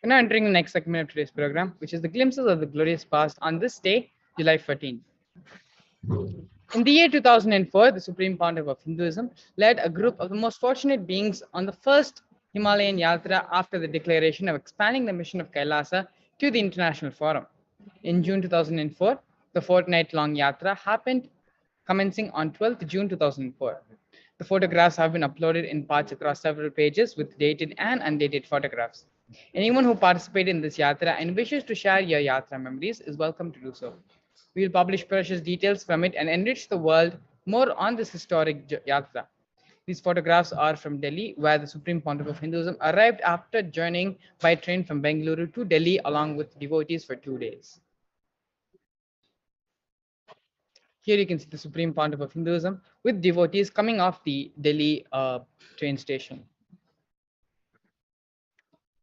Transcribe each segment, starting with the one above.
We're now entering the next segment of today's program, which is the glimpses of the glorious past on this day, July 14th. In the year 2004, the Supreme Pontiff of Hinduism led a group of the most fortunate beings on the first Himalayan Yatra after the declaration of expanding the mission of Kailasa to the International Forum. In June 2004, the fortnight-long Yatra happened, commencing on 12th June 2004. The photographs have been uploaded in parts across several pages with dated and undated photographs. Anyone who participated in this Yatra and wishes to share your Yatra memories is welcome to do so. We will publish precious details from it and enrich the world more on this historic Yatra. These photographs are from Delhi, where the Supreme Pontiff of Hinduism arrived after journeying by train from Bengaluru to Delhi along with devotees for 2 days. Here you can see the Supreme Pontiff of Hinduism with devotees coming off the Delhi train station.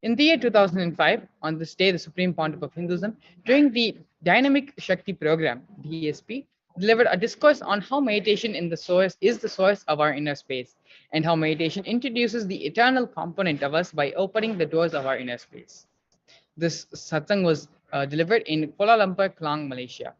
In the year 2005, on this day, the Supreme Pontiff of Hinduism, during the Dynamic Shakti program, DSP, delivered a discourse on how meditation in the source is the source of our inner space, and how meditation introduces the eternal component of us by opening the doors of our inner space. This satsang was delivered in Kuala Lumpur, Klang, Malaysia.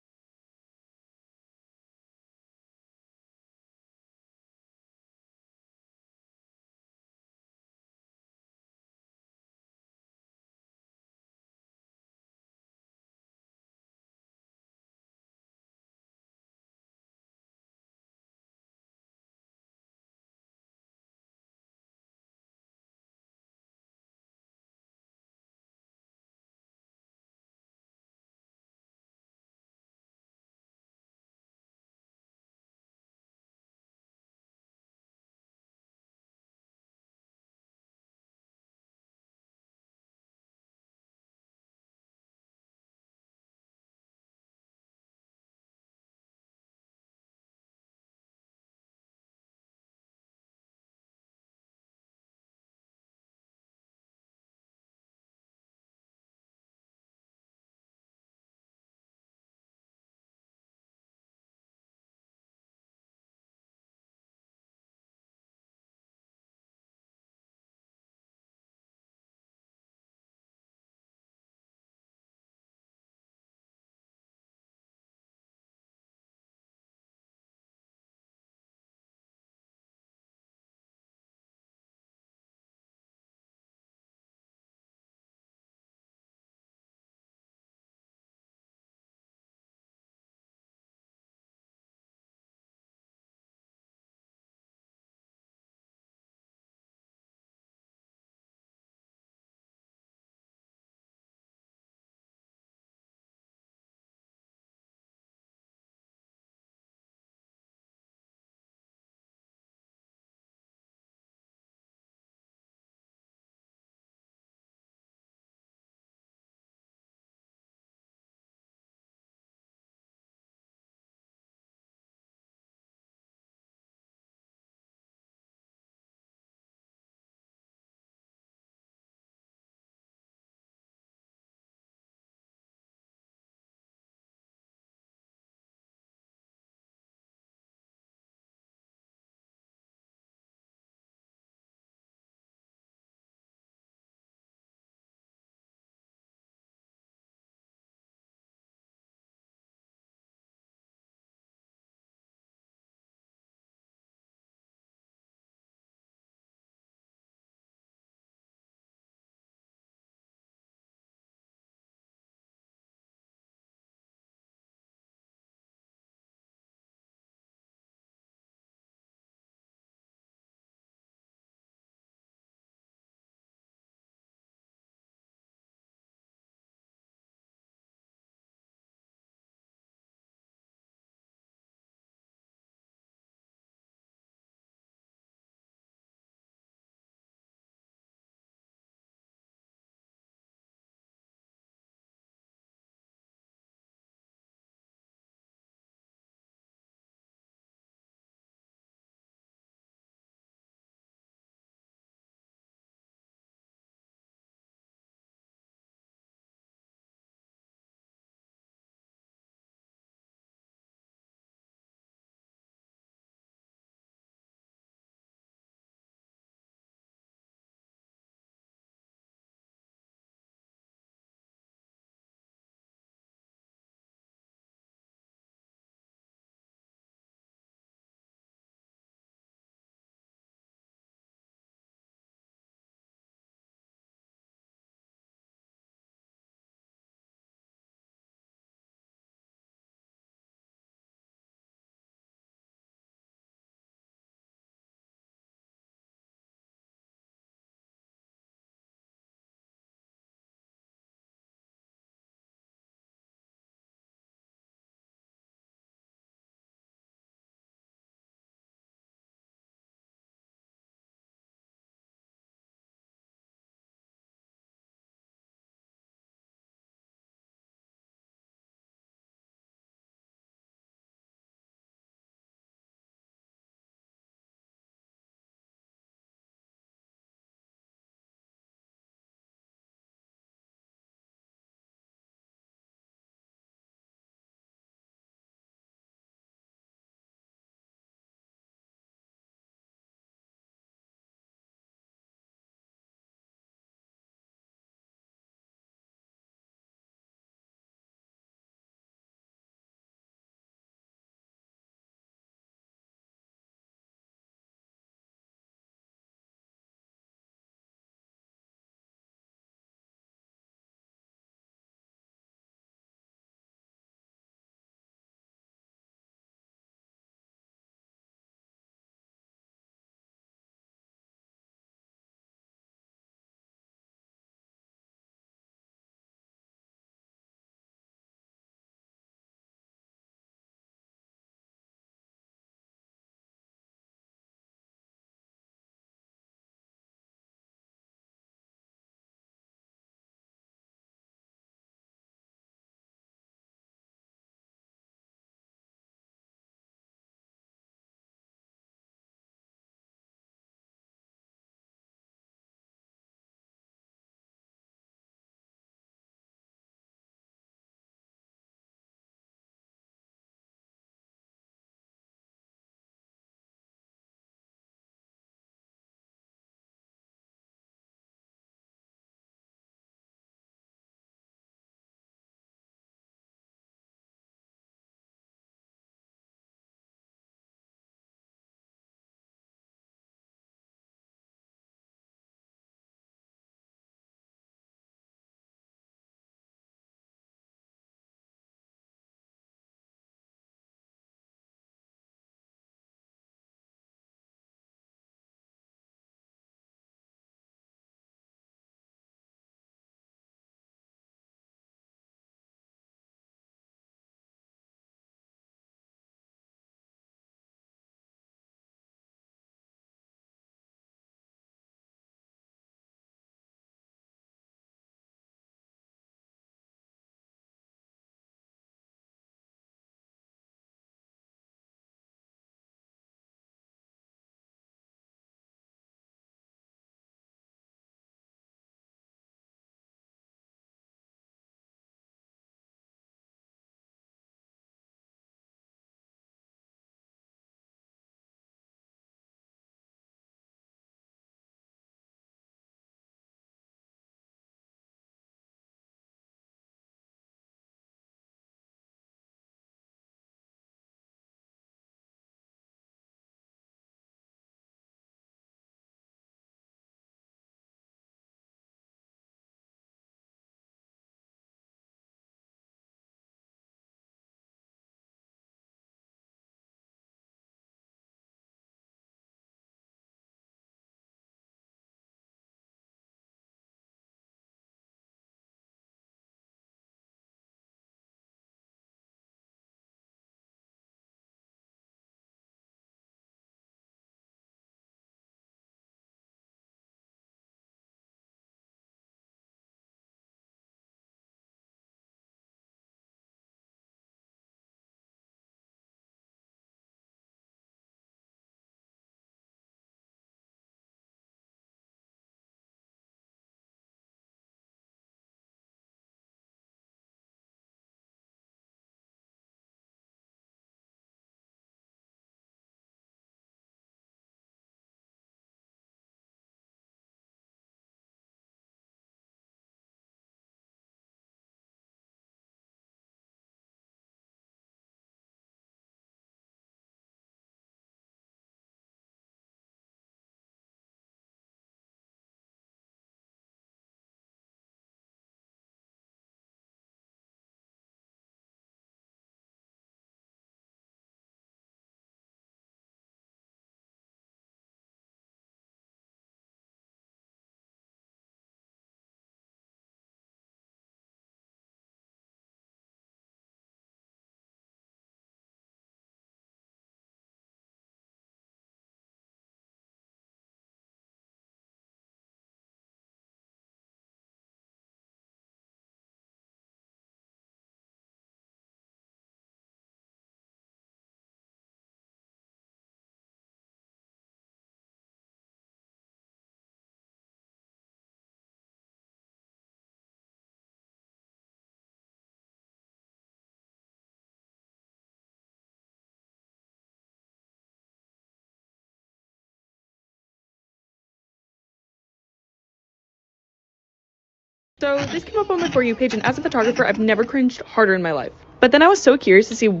So this came up on my For You page, and as a photographer, I've never cringed harder in my life. But then I was so curious to see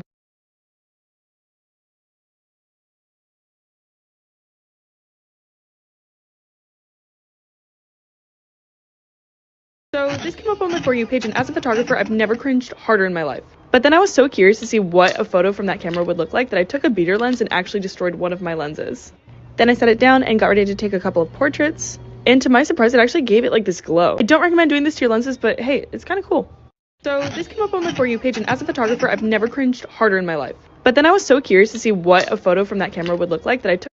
So this came up on my For You page, and as a photographer, I've never cringed harder in my life. But then I was so curious to see what a photo from that camera would look like that I took a beater lens and actually destroyed one of my lenses. Then I set it down and got ready to take a couple of portraits, and to my surprise, it actually gave it like this glow. I don't recommend doing this to your lenses, but hey, it's kind of cool. So this came up on my For You page, and as a photographer, I've never cringed harder in my life. But then I was so curious to see what a photo from that camera would look like that I took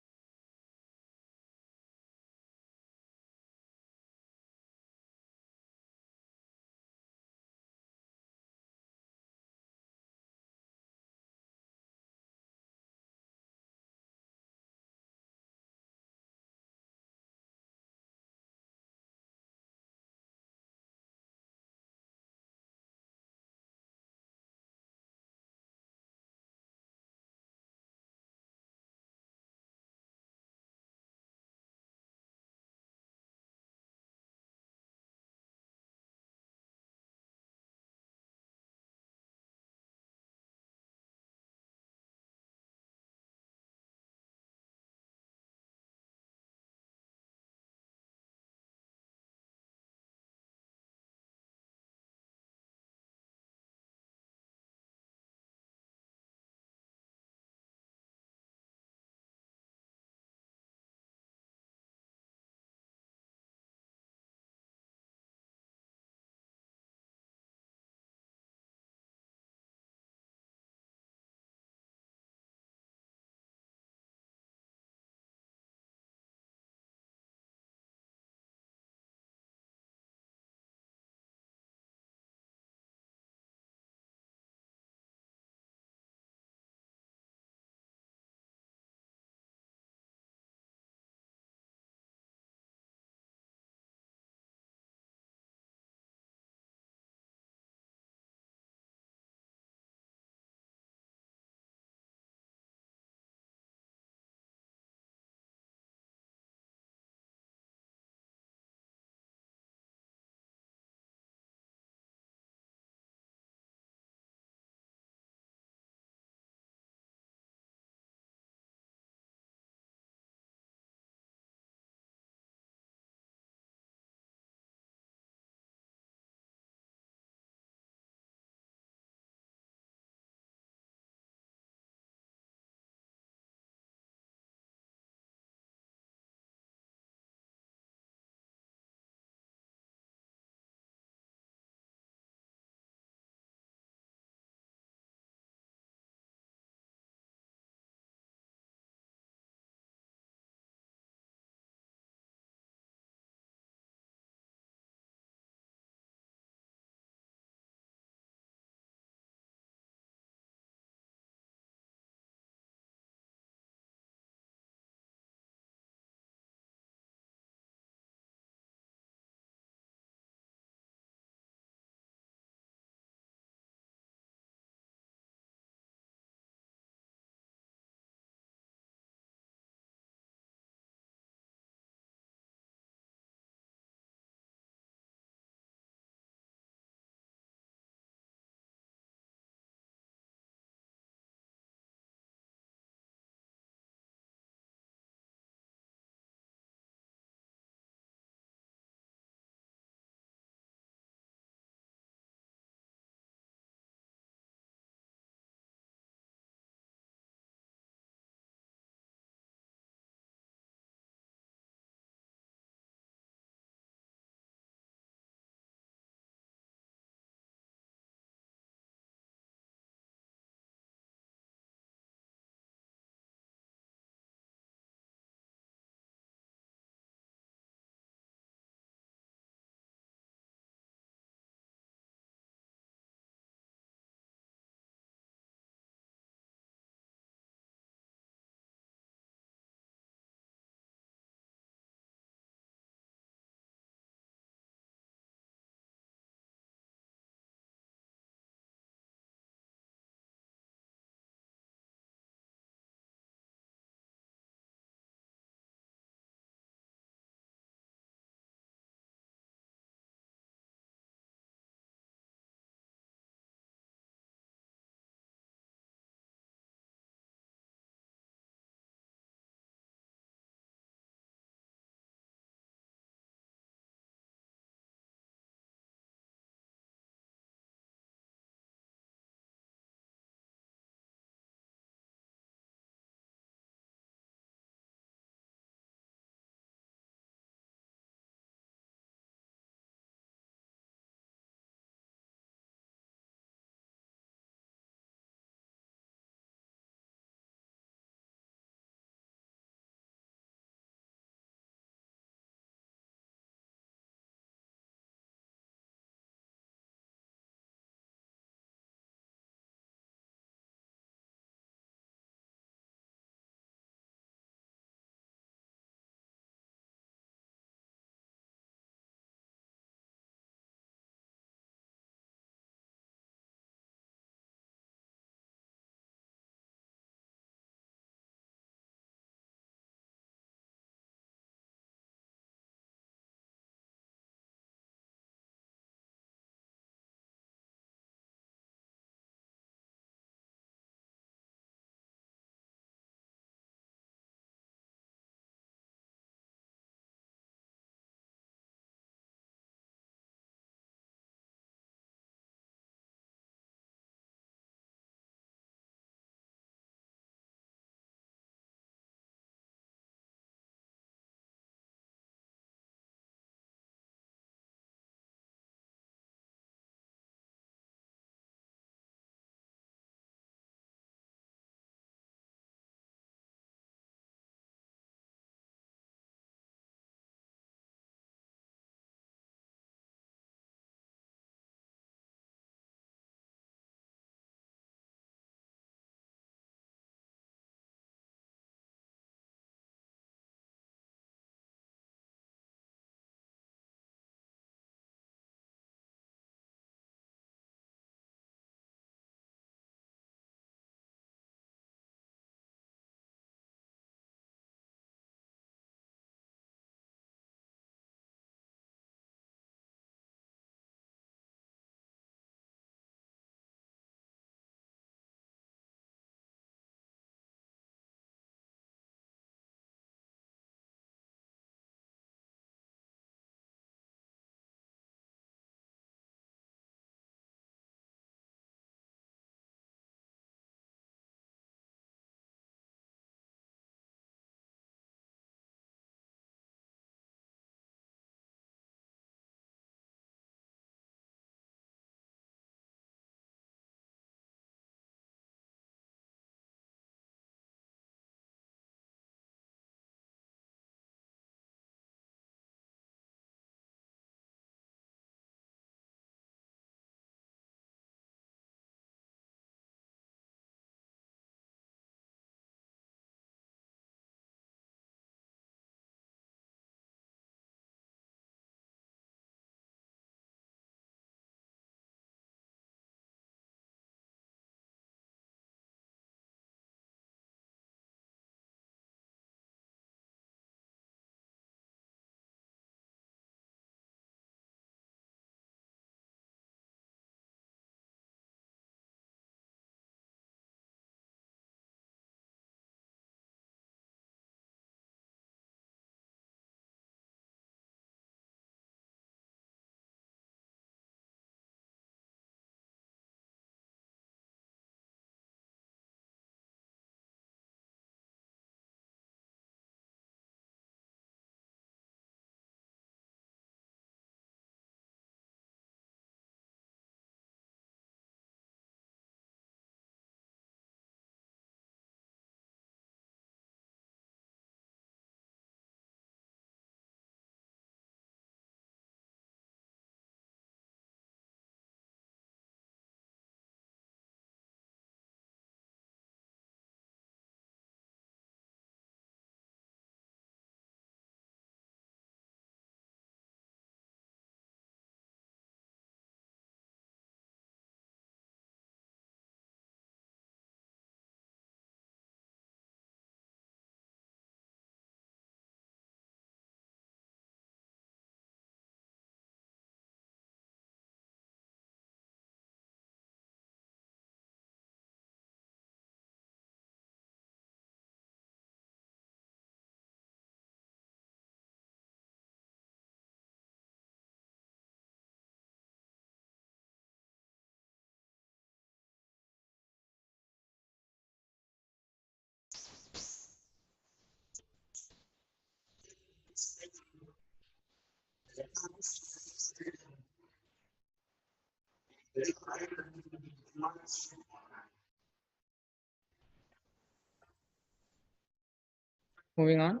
Moving on.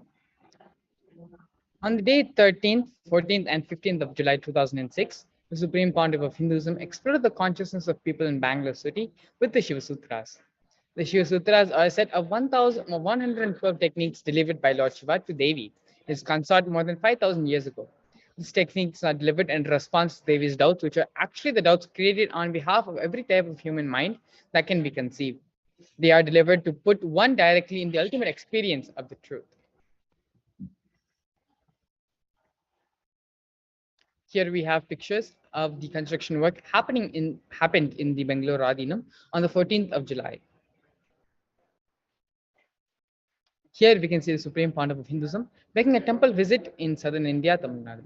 On the day 13th, 14th, and 15th of July 2006, the Supreme Pontiff of Hinduism explored the consciousness of people in Bangalore city with the Shiva Sutras. The Shiva Sutras are a set of 1,112 techniques delivered by Lord Shiva to Devi, his consort, more than 5,000 years ago. These techniques are delivered in response to Devi's doubts, which are actually the doubts created on behalf of every type of human mind that can be conceived. They are delivered to put one directly in the ultimate experience of the truth. Here we have pictures of the construction work happened in the Bangalore Radinam on the 14th of July. Here we can see the Supreme Pontiff of Hinduism making a temple visit in southern India, Tamil Nadu.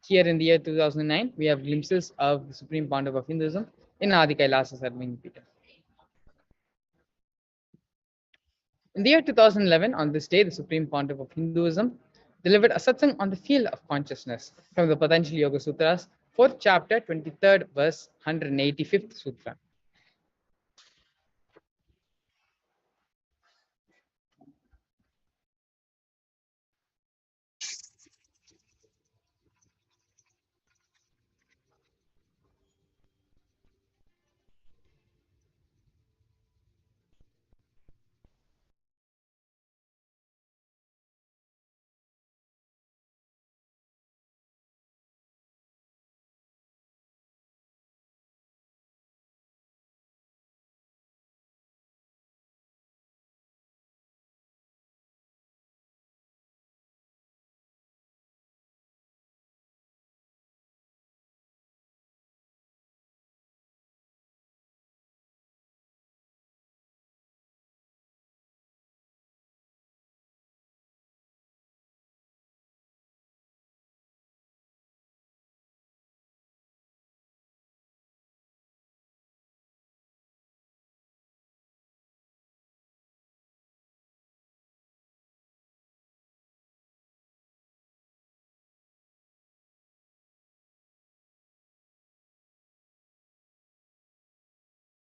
Here in the year 2009, we have glimpses of the Supreme Pontiff of Hinduism in Adi Kailasa Sarving Peter. In the year 2011, on this day, the Supreme Pontiff of Hinduism delivered a satsang on the field of consciousness from the Patanjali Yoga Sutras, 4th chapter, 23rd verse, 185th sutra.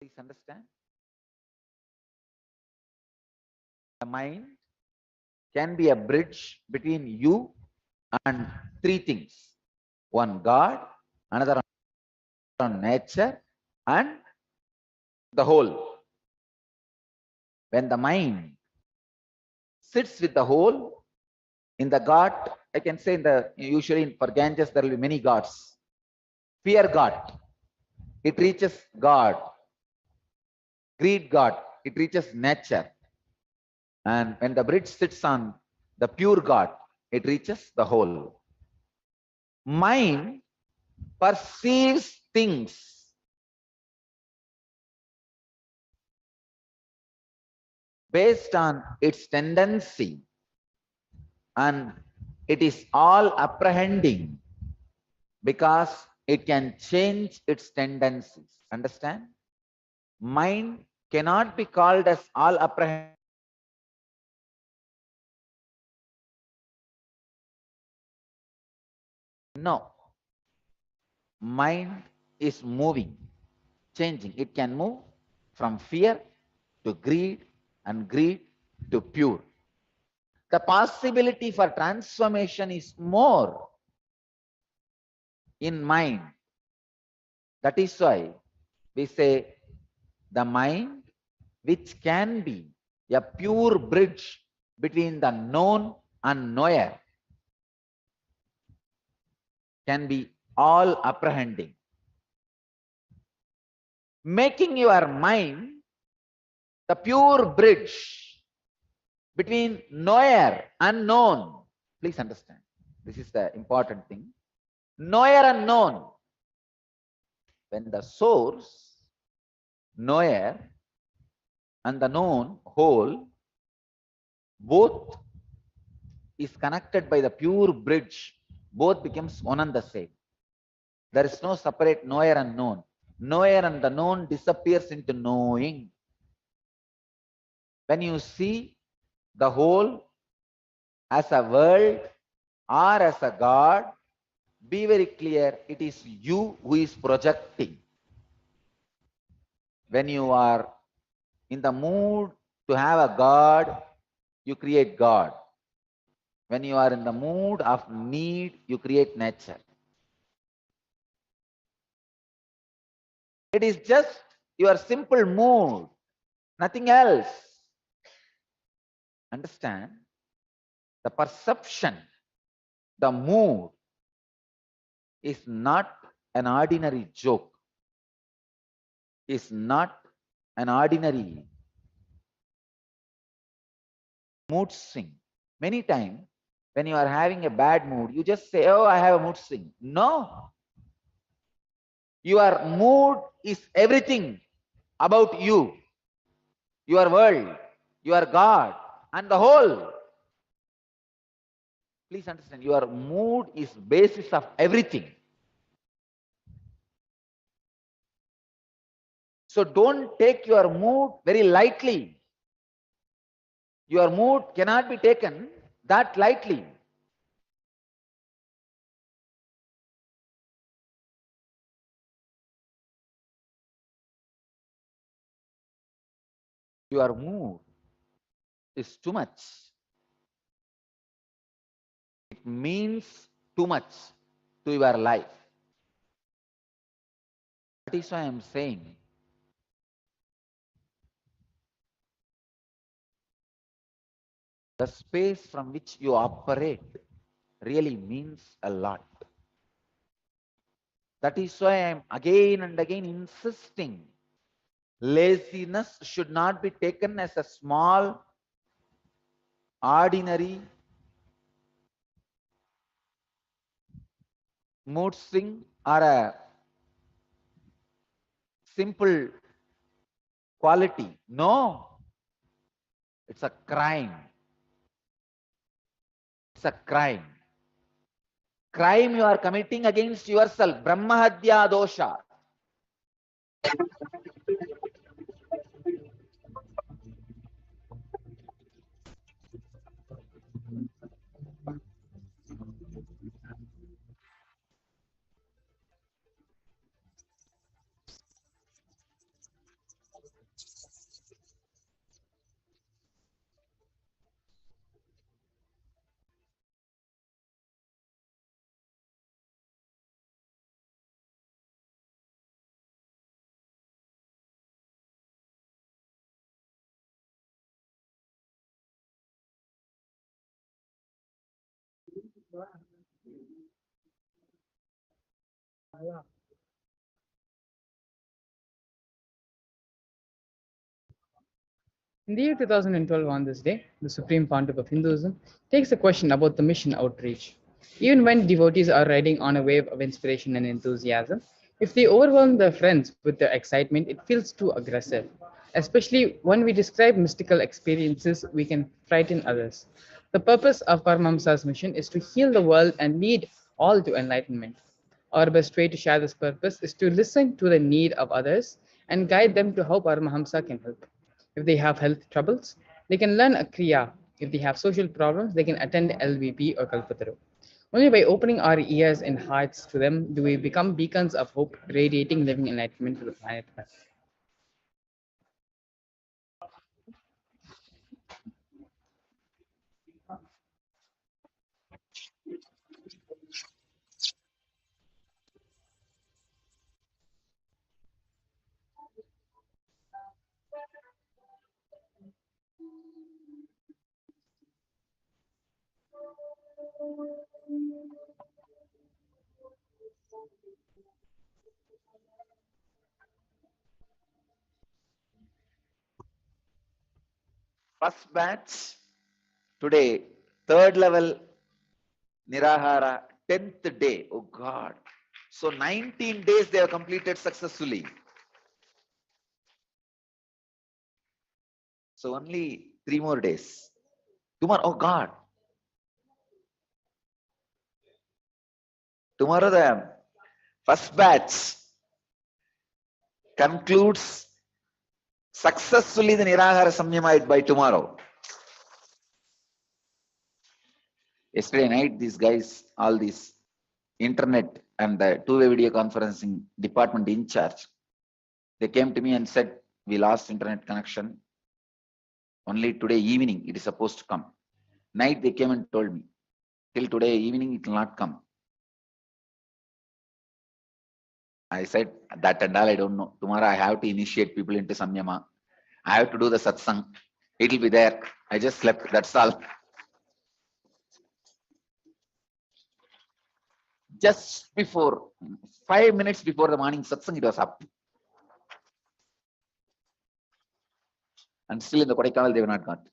Please understand. The mind can be a bridge between you and three things. One, God, another on nature, and the whole. When the mind sits with the whole, in the God, I can say usually for Ganges there will be many gods. Fear God, it reaches God. Greed God, it reaches nature. And when the bridge sits on the pure God, it reaches the whole. Mind perceives things based on its tendency, and it is all apprehending because it can change its tendencies. Understand? Mind cannot be called as all apprehending. No. Mind is moving, changing. It can move from fear to greed and greed to pure. The possibility for transformation is more in mind. That is why we say the mind, which can be a pure bridge between the known and knower, can be all apprehending. Making your mind the pure bridge between knower and known. Please understand. This is the important thing. Knower and known. When the source, knower, and the known, whole, both is connected by the pure bridge, both becomes one and the same. There is no separate knower and known. Knower and the known disappears into knowing. When you see the whole as a world or as a God, be very clear, it is you who is projecting. When you are in the mood to have a God, you create God. When you are in the mood of need, you create nature. It is just your simple mood, nothing else. Understand? The perception, the mood is not an ordinary joke, is not an ordinary mood swing. Many times, when you are having a bad mood, you just say, oh, I have a mood swing. No. Your mood is everything about you, your world, your God, and the whole. Please understand, your mood is basis of everything. So don't take your mood very lightly. Your mood cannot be taken that lightly. Your mood is too much. It means too much to your life. That is why I am saying, the space from which you operate really means a lot. That is why I am again and again insisting, laziness should not be taken as a small, ordinary mood swing or a simple quality. No, it's a crime. It's a crime. Crime you are committing against yourself. Brahmahadya dosha. In the year 2012, on this day, the Supreme Pontiff of Hinduism takes a question about the mission outreach. Even when devotees are riding on a wave of inspiration and enthusiasm, if they overwhelm their friends with their excitement, it feels too aggressive. Especially when we describe mystical experiences, we can frighten others. The purpose of Paramahamsa's mission is to heal the world and lead all to enlightenment. Our best way to share this purpose is to listen to the need of others and guide them to how Paramahamsa can help. If they have health troubles, they can learn a Kriya. If they have social problems, they can attend LVP or Kalpataru. Only by opening our ears and hearts to them do we become beacons of hope, radiating living enlightenment to the planet Earth. First batch, today, third level Nirahara, 10th day. Oh God. So 19 days they have completed successfully. So only 3 more days. Tomorrow, oh God. Tomorrow the first batch concludes successfully the Nirahara Samyamite by tomorrow. Yesterday night, these guys, all these internet and the two-way video conferencing department in charge, they came to me and said, we lost internet connection. Only today evening it is supposed to come. Night they came and told me, till today evening it will not come. I said, that and all I don't know. Tomorrow I have to initiate people into Samyama. I have to do the satsang. It will be there. I just slept. That's all. Just before, 5 minutes before the morning satsang, it was up. And still in the Kodaikanal, they were not got.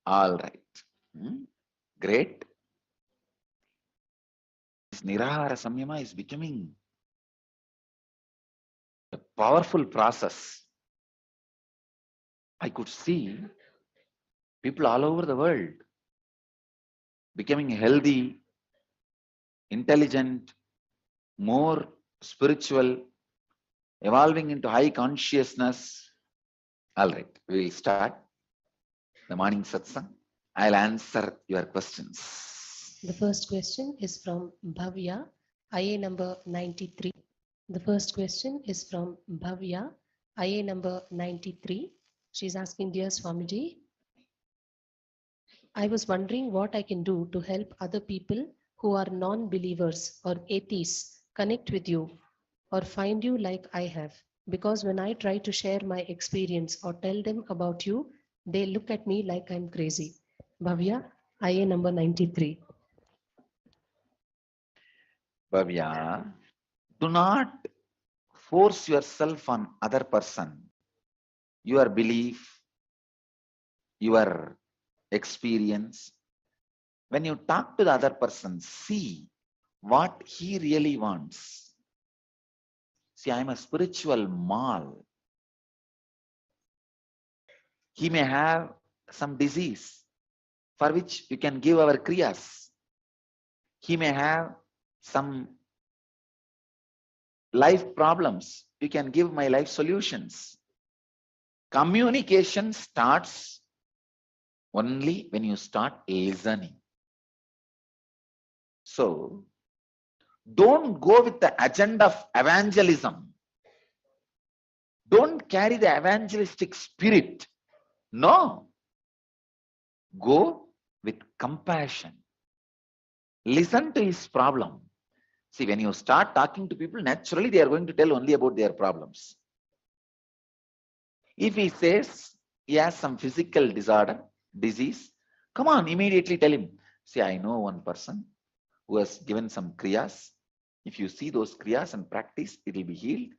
All right. Great. This Nirahara Samyama is becoming a powerful process. I could see people all over the world becoming healthy, intelligent, more spiritual, evolving into high consciousness. All right, we will start the morning satsang. I'll answer your questions. The first question is from Bhavya, IA number 93. The first question is from Bhavya, IA number 93. She's asking, dear Swamiji, I was wondering what I can do to help other people who are non-believers or atheists connect with you or find you like I have. Because when I try to share my experience or tell them about you, they look at me like I'm crazy. Bhavya, IA number 93. Bhavya, do not force yourself on other person. Your belief, your experience. When you talk to the other person, see what he really wants. See, I'm a spiritual mall. He may have some disease for which we can give our kriyas. He may have some life problems. You can give my life solutions. Communication starts only when you start listening. So, don't go with the agenda of evangelism. Don't carry the evangelistic spirit. No. Go with compassion. Listen to his problem. See, when you start talking to people, naturally they are going to tell only about their problems. If he says he has some physical disorder, disease, come on, immediately tell him. See, I know one person who has given some kriyas. If you see those kriyas and practice, it will be healed.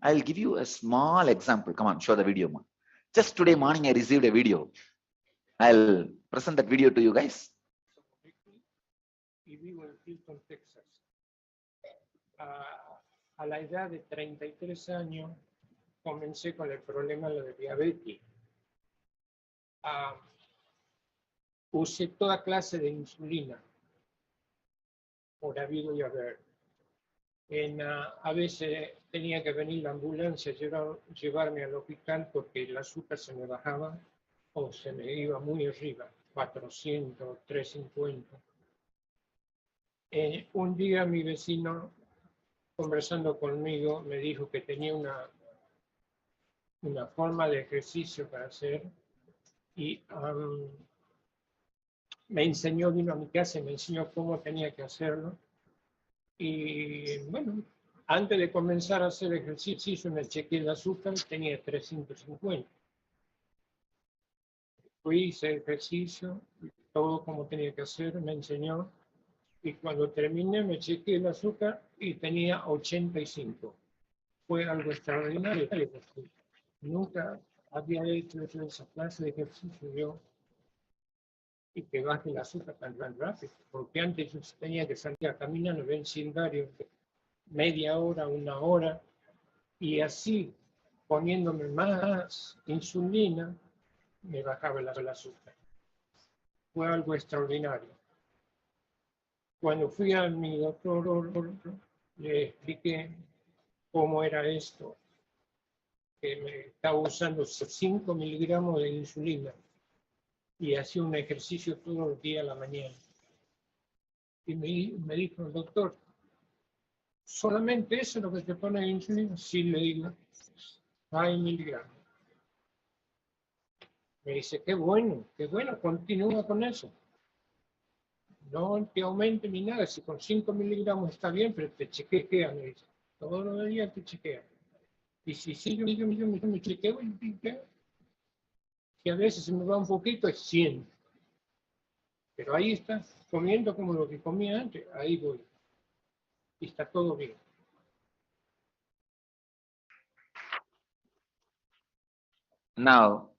I'll give you a small example. Come on, show the video. Just today morning, I received a video. I'll present that video to you guys. Y vivo en Houston, Texas. A la edad de 33 años comencé con el problema de la diabetes. Usé toda clase de insulina, por habido y haber. A veces tenía que venir la ambulancia, llevarme al hospital porque el azúcar se me bajaba o se me iba muy arriba, 400, 350. Un día mi vecino, conversando conmigo, me dijo que tenía una forma de ejercicio para hacer y me enseñó, vino a mi casa y me enseñó cómo tenía que hacerlo. Y bueno, antes de comenzar a hacer ejercicio me chequeé el azúcar, tenía 350. Fui, hice ejercicio, todo como tenía que hacer, me enseñó. Y cuando terminé me chequeé el azúcar y tenía 85. Fue algo extraordinario. Nunca había hecho esa clase de ejercicio yo y que baje el azúcar tan rápido. Porque antes yo tenía que salir a caminar en vecindario media hora, una hora, y así poniéndome más insulina me bajaba el azúcar. Fue algo extraordinario. Cuando fui a mi doctor, le expliqué cómo era esto. que me estaba usando 5 miligramos de insulina y hacía un ejercicio todos los días a la mañana. Y me dijo el doctor, ¿solamente eso es lo que te pone de insulina? Sí, le digo, hay miligramos. Me dice, qué bueno, continúa con eso. No te aumente ni nada, si con 5 miligramos está bien, pero te chequea, me dice. Todos los días te chequea. Y si yo me chequeo, que a veces se me va un poquito, es 100. Pero ahí está, comiendo como lo que comía antes, ahí voy. Y está todo bien. Now,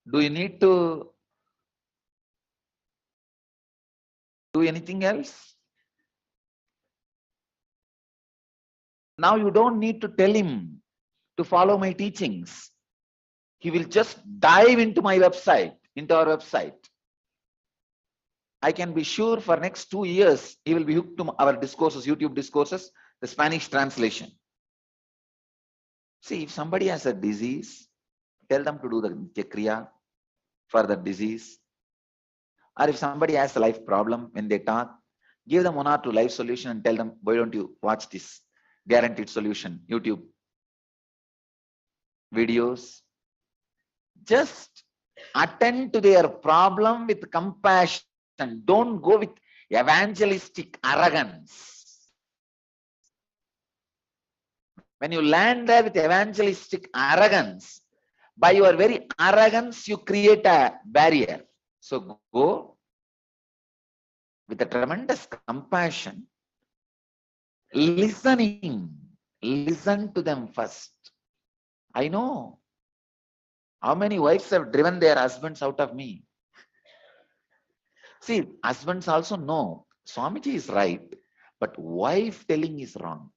do you need to do anything else? Now you don't need to tell him to follow my teachings. He will just dive into my website, into our website. I can be sure for next 2 years, he will be hooked to our discourses, YouTube discourses, the Spanish translation. See, if somebody has a disease, tell them to do the Nitya Kriya for the disease. Or if somebody has a life problem, when they talk, give them 1 or 2 life solution and tell them, why don't you watch this guaranteed solution, YouTube videos. Just attend to their problem with compassion. Don't go with evangelistic arrogance. When you land there with evangelistic arrogance, by your very arrogance, you create a barrier. So go with a tremendous compassion, listening. Listen to them first. I know how many wives have driven their husbands out of me. See, husbands also know Swamiji is right, but wife telling is wrong.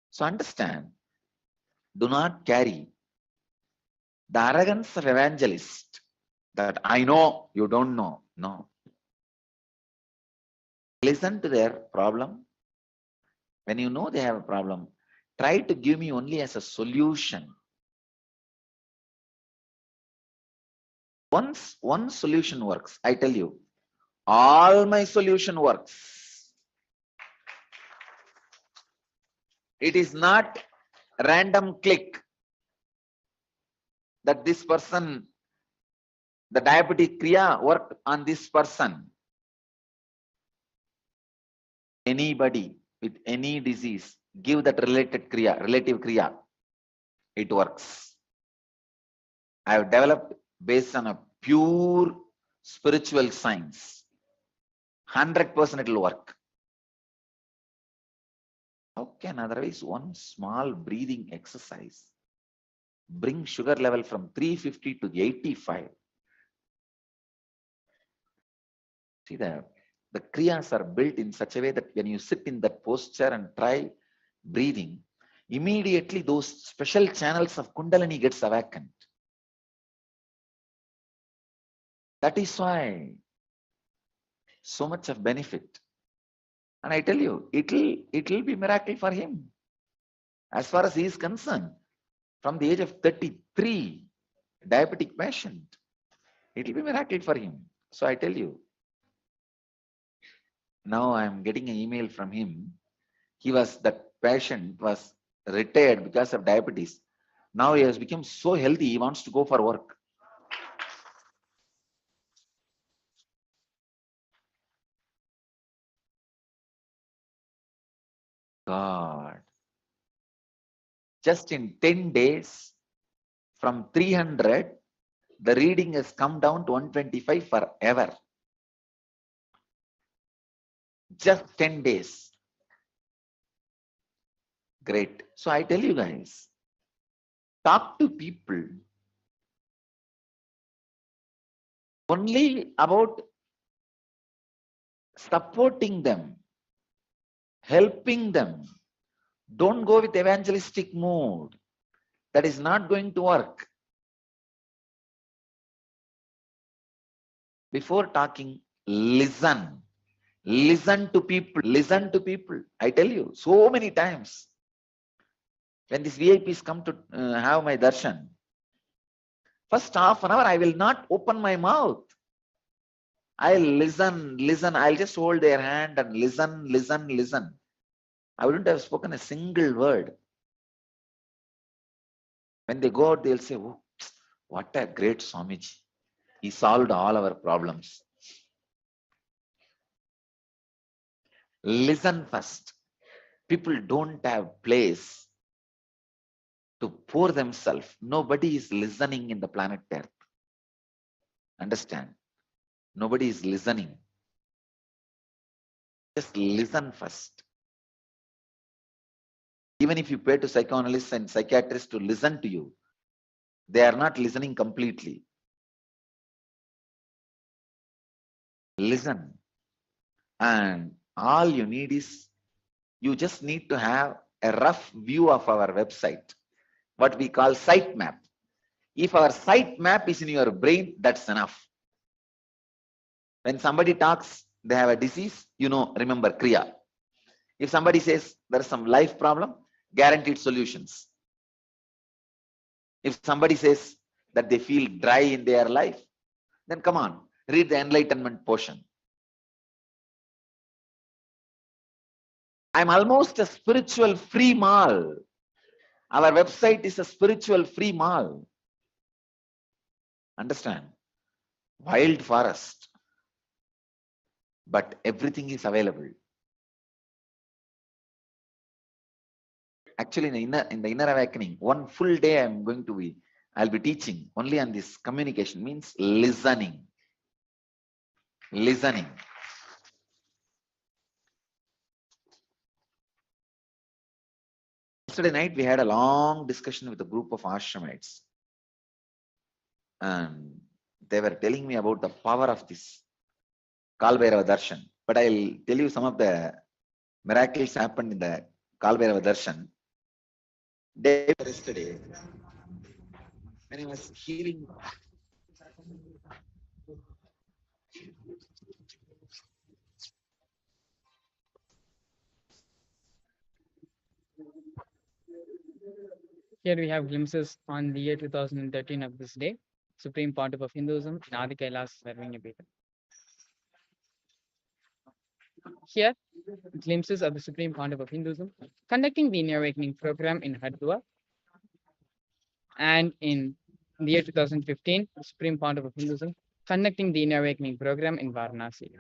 So understand, do not carry the arrogance of evangelist that I know, you don't know. No. Listen to their problem. When you know they have a problem, try to give me only as a solution. Once one solution works, I tell you, all my solution works. It is not random click that this person, the diabetic kriya worked on this person. Anybody with any disease, give that related kriya, relative kriya. It works. I have developed based on a pure spiritual science. 100% it will work. How can otherwise one small breathing exercise bring sugar level from 350 to 85? See, the kriyas are built in such a way that when you sit in that posture and try breathing, immediately those special channels of Kundalini gets awakened. That is why so much of benefit. And I tell you, it'll be miracle for him. As far as he is concerned, from the age of 33, diabetic patient, it'll be miracle for him. So I tell you, now I am getting an email from him. That patient was retired because of diabetes. Now he has become so healthy, he wants to go for work. God. Just in 10 days, from 300, the reading has come down to 125 forever. Just 10 days. Great. So I tell you guys, talk to people only about supporting them, helping them. Don't go with evangelistic mood. That is not going to work. Before talking, listen. Listen to people. Listen to people. I tell you, so many times when these VIPs come to have my darshan, first half an hour I will not open my mouth. I'll listen. I'll just hold their hand and listen. I wouldn't have spoken a single word. When they go out, they'll say, oh, what a great Swamiji. He solved all our problems. Listen first. People don't have place to pour themselves. Nobody is listening in the planet Earth. Understand? Nobody is listening. Just listen first. Even if you pay to psychoanalysts and psychiatrists to listen to you, they are not listening completely. Listen. And all you need is, you just need to have a rough view of our website, what we call site map. If our site map is in your brain, that's enough. When somebody talks, they have a disease, you know, remember Kriya. If somebody says there's some life problem, guaranteed solutions. If somebody says that they feel dry in their life, then come on, read the enlightenment portion. I'm almost a spiritual free mall. Our website is a spiritual free mall. Understand? Wild forest. But everything is available. Actually, in the inner awakening, one full day I'll be teaching only on this. Communication means listening. Listening. Yesterday night, we had a long discussion with a group of ashramites. And they were telling me about the power of this Kalbhairava darshan. But I'll tell you some of the miracles happened in the Kalbhairava darshan. Day yesterday, when I was healing, Here we have glimpses on the year 2013 of this day, Supreme Pontiff of Hinduism, in Adi Kailasa serving a Peter. Here, glimpses of the Supreme Pontiff of Hinduism conducting the Inner Awakening program in Haridwar. And in the year 2015, the Supreme Pontiff of Hinduism conducting the Inner Awakening program in Varanasi.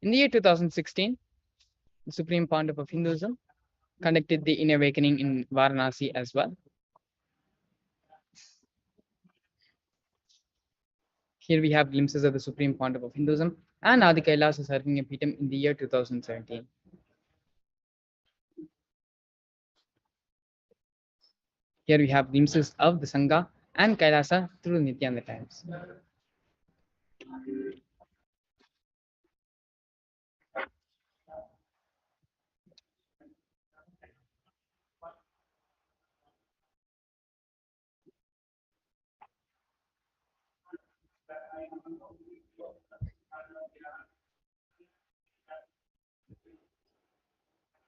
In the year 2016, the Supreme Pontiff of Hinduism conducted the Inner Awakening in Varanasi as well. Here we have glimpses of the Supreme Pontiff of Hinduism and Adi Kailasa serving a Peetam in the year 2017. Here we have glimpses of the Sangha and Kailasa through Nithyananda times.